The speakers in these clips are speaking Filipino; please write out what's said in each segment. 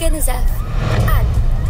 pamilya ni Zeph. At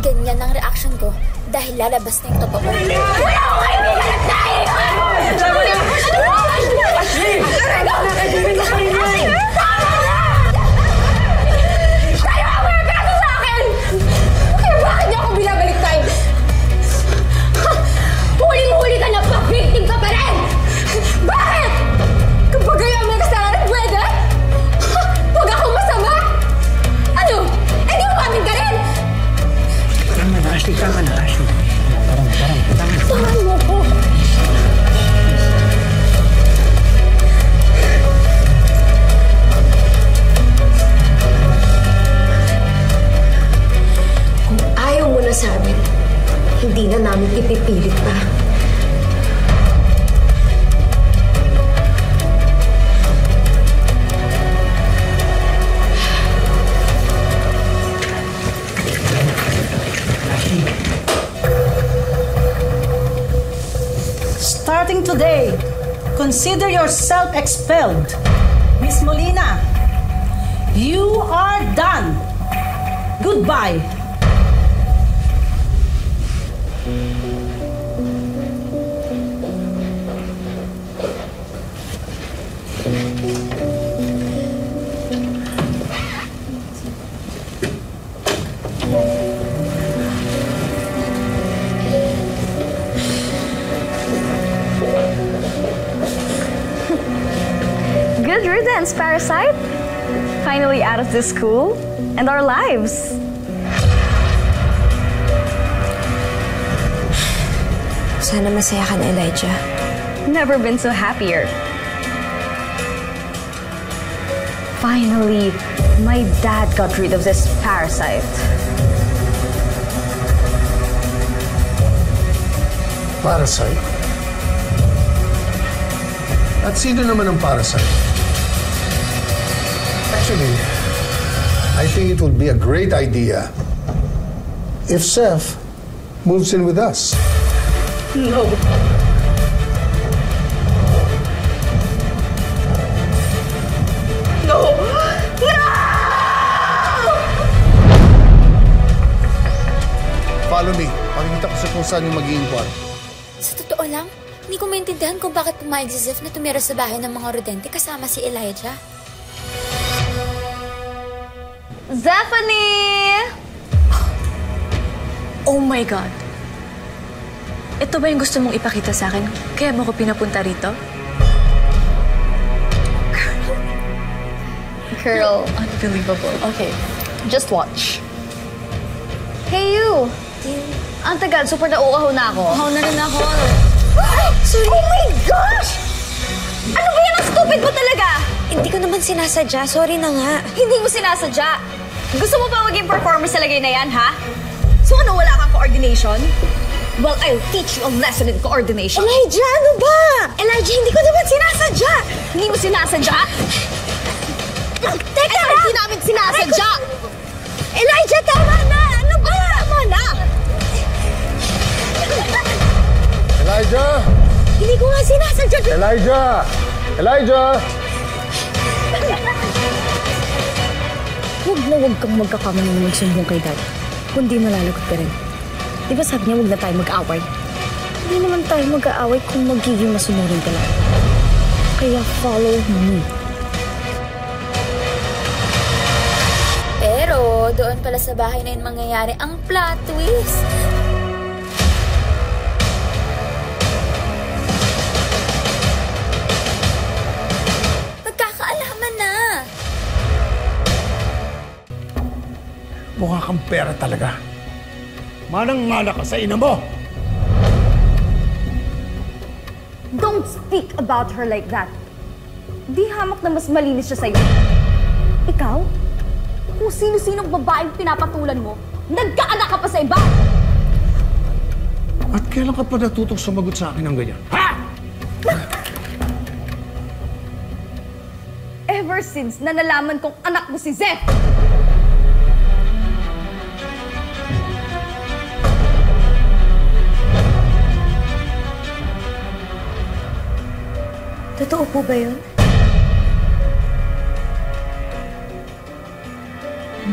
ganyan ang reaction ko dahil lalabas na yung totoo. Wala ko kaibigan at naiwan! Ashley! Ashley! Tama na! Tayo ang mga kaso sa akin! Kaya bakit niyo ako binabaliktay? Huling-huli ka na pa! Victim ka pa rin! Bakit? Kapag kayo may kasalanan, pwede? Huwag ako masama? Ano? Eh di umamin ka rin? Tama na, Ashley. Tama na, Ashley. Tama. Tahan mo ko! Kung ayaw mo na sa amin, hindi na namin ipipilit pa. Starting today, consider yourself expelled. Miss Molina, you are done. Goodbye. Good riddance, Parasite! Finally out of this school and our lives. Sana masaya ka na, Elijah. Never been so happier. Finally, my dad got rid of this parasite. Parasite? At sino naman ang parasite? Actually, I think it would be a great idea if Seth moves in with us. No. No! No! Follow me. Pakikita ko sa kung saan yung magiging kwarto. Sa totoo lang, hindi ko maintindihan kung bakit pumayag si Zeph na tumira sa bahay ng mga rodente kasama si Elijah. Zephanie! Oh my God! Ito ba yung gusto mong ipakita sa akin? Kaya mo ko pinapunta rito? Girl, Unbelievable. okay. Just watch. Hey, you! Ang tagal, super nauuhaw na ako. Uhaw na rin ako. Sorry. Oh my gosh! Ano ba yan? Ang stupid mo talaga! Hindi ko naman sinasadya. Sorry na nga. Hindi mo sinasadya. Gusto mo pa maging performer sa lagay na yan, ha? So ano, wala kang coordination? Well, I'll teach you a lesson in coordination. Elijah, ano ba? Elijah, hindi ko naman sinasadya. Hindi mo sinasadya? Teka lang! Hindi namin sinasadya! Elijah, tama na! Ano ba? Tama na! Elijah! Hindi ko nga sinasadya. Elijah! Elijah! Huwag kang magkakamali na magsumbong kay Dad. Kundi malalagot ka rin. Di ba sabi niya huwag na tayo mag-away? Hindi naman tayo mag-aaway kung magiging masunurin ka lang. Kaya follow me. Pero doon pala sa bahay na yun mangyayari ang plot twist. Magkakaalaman na. Mukha kang pera talaga. Manang-mana ka sa ina mo! Don't speak about her like that. Di hamak na mas malinis siya sa'yo. Ikaw? Kung sino-sinong babaeng pinapatulan mo, nagkaanak ka pa sa iba! At kailan ka pa natutong sumagot sa akin ng ganyan? Ha? Ever since na nalaman kong anak mo si Zeph! Totoo po ba yun?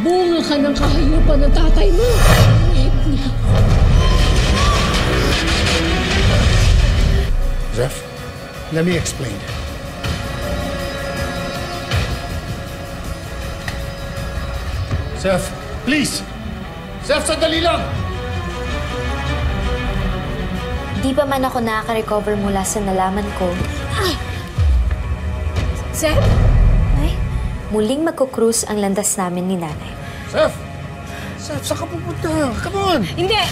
Bunga ka ng kahayupan ng tatay mo. Zeph, let me explain. Zeph, please! Zeph, sandali lang! Di pa man ako nakaka-recover mula sa nalaman ko. Zeph? Ay, muling magkukrus ang landas namin ni Nanay. Zeph! Zeph, saan ka pupunta? Come on! Hindi!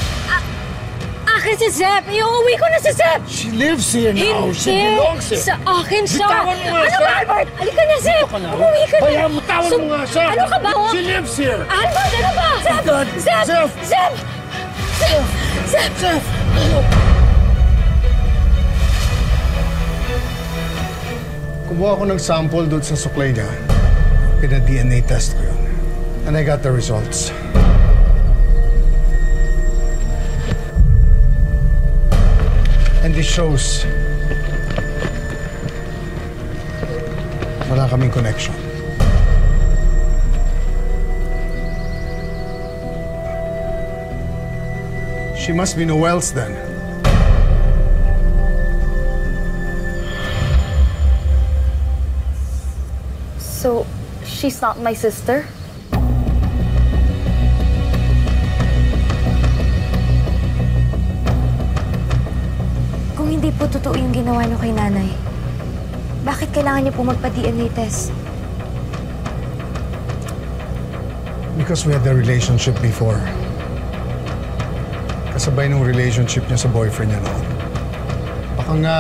Akin si Zeph! Iuwi ko na si Zeph! She lives here now. She belongs here. Sa akin siya! Bitawan mo nga Ano siya! ba, Albert? Halika na, Zeph! Ano ka na? Umuwi ka na! Bayaran mo, tawan mo nga siya! Ano ka ba? She lives here! Albert, ano ba? Zeph! God. Zeph! Zeph! Zeph! Zeph! Zeph! Zeph! Kumuha ako ng sample doon sa suklay niya. Pina-DNA test ko yun. And I got the results. And this shows wala kaming connection. She must be Noel's then. So, she's not my sister? Kung hindi po totoo yung ginawa niyo kay Nanay, bakit kailangan niyo po magpa-DNA test? Because we had the relationship before. Kasabay ng relationship niya sa boyfriend niya noon. Baka nga,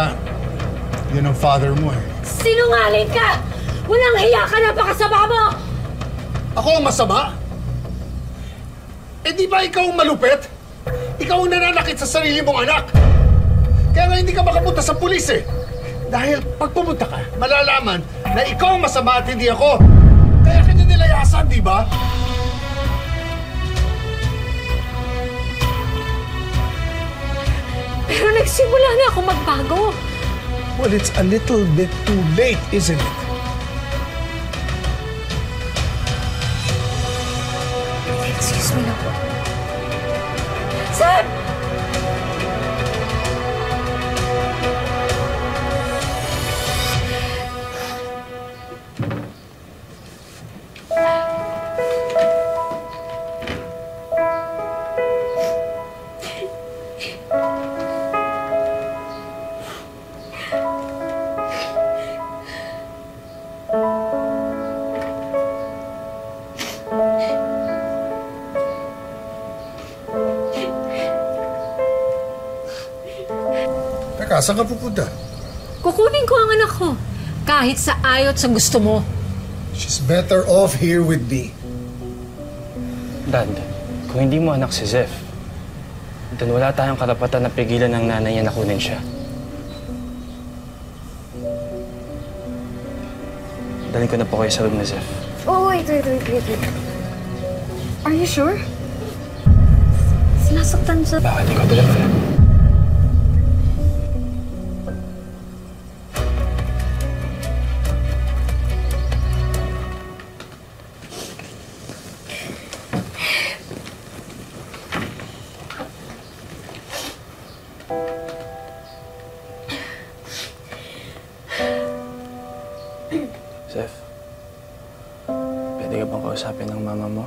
yun ang father mo eh. Sinungaling ka! Walang hiya ka na pakasama mo! Ako ang masama? Eh di ba ikaw ang malupit? Ikaw ang nananakit sa sarili mong anak! Kaya nga hindi ka makapunta sa pulis eh! Dahil pag pumunta ka, malalaman na ikaw ang masama at hindi ako! Kaya kanya nilayasan, di ba? Pero nagsimula na ako magbago. Well, it's a little bit too late, isn't it? Excuse me na po. Zeph! Teka, saan ka pupunta? Kukunin ko ang anak ko. Kahit sa ayot sa gusto mo. She's better off here with me. Dad, kung hindi mo anak si Zeph, then wala tayong karapatan na pigilan ng nanay niya na kunin siya. Dalhin ko na po kayo sa room ni Zeph. Oh, wait. Are you sure? Sinasaktan siya. Bakit ikaw talaga? Zeph, pwede ka bang kausapin ng mama mo?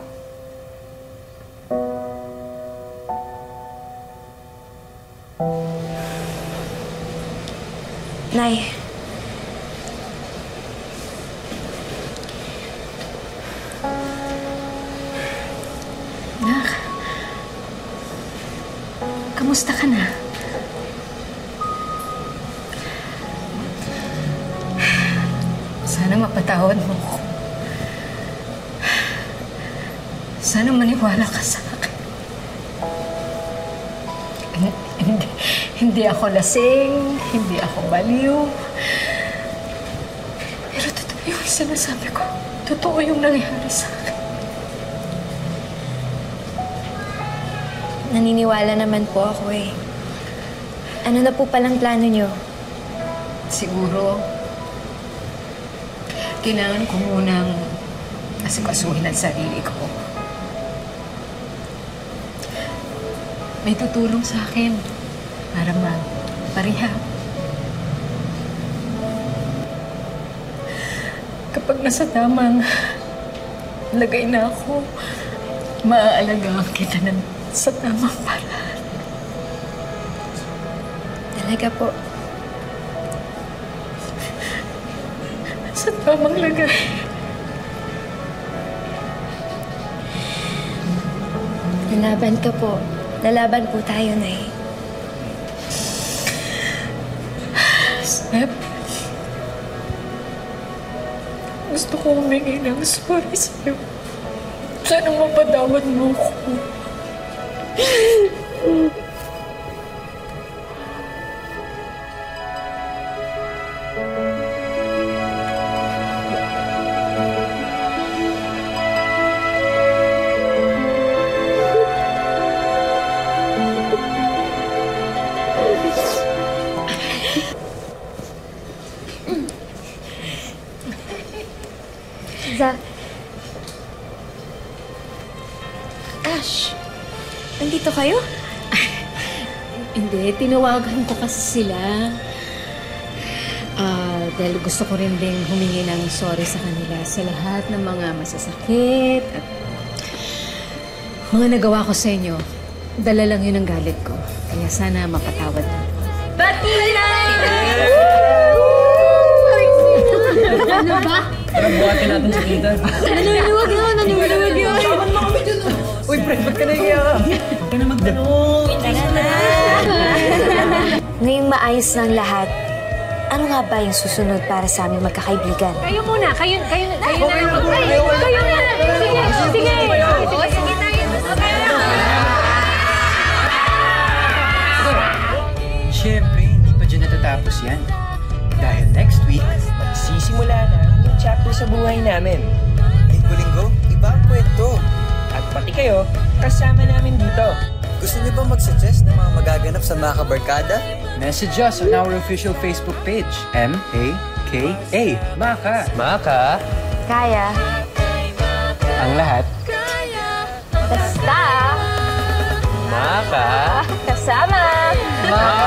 Nay. Anak, kamusta ka na? Sana mapatawad mo ko. Sana maniwala ka sa akin. Hindi ako lasing, hindi ako baliw. Pero totoo yung sinasabi ko. Totoo yung nangyari sa akin. Naniniwala naman po ako eh. Ano na po palang plano niyo? Siguro, kailangan ko munang asikasuhin ang sarili ko. may tutulong sa akin para mapareha. Kapag nasa tamang lagay na ako, maaalagaan kita sa tamang paraan. Talaga po. Sa tamang lagay. Lalaban ka po. Lalaban po tayo, Nay. Step, gusto ko humingi ng sorry sa'yo. Sana mapatawad mo ko. Zach. Ash, nandito kayo? Hindi, tinawagan ko kasi sila. Dahil gusto ko rin ding humingi ng sorry sa kanila sa lahat ng mga masasakit at mga nagawa ko sa inyo. Dala lang yun ang galit ko. Kaya sana mapatawad na. Ano ba? Parang buhatin natin sa kita. Naniwag yun. Saban mo kami dyan. Uy, friend, ba't ka naiiyak ka? Huwag ka na magtanong. Ngayong maayos ng lahat, ano nga ba yung susunod para sa aming magkakaibigan? Kayo muna. Kayo na. Kayo na. Sige. Sige tayo. Siyempre, hindi pa dyan natatapos yan. Dahil next week, magsisimula na ang new chapter sa buhay namin. Linggo-linggo, iba ang kwento. At pati kayo, kasama namin dito. Gusto niyo ba mag-suggest ng mga magaganap sa mga kabarkada? Message us on our official Facebook page, M-A-K-A. Maka. Maka. Kaya. Ang lahat. Basta. Maka. Kasama. Maka.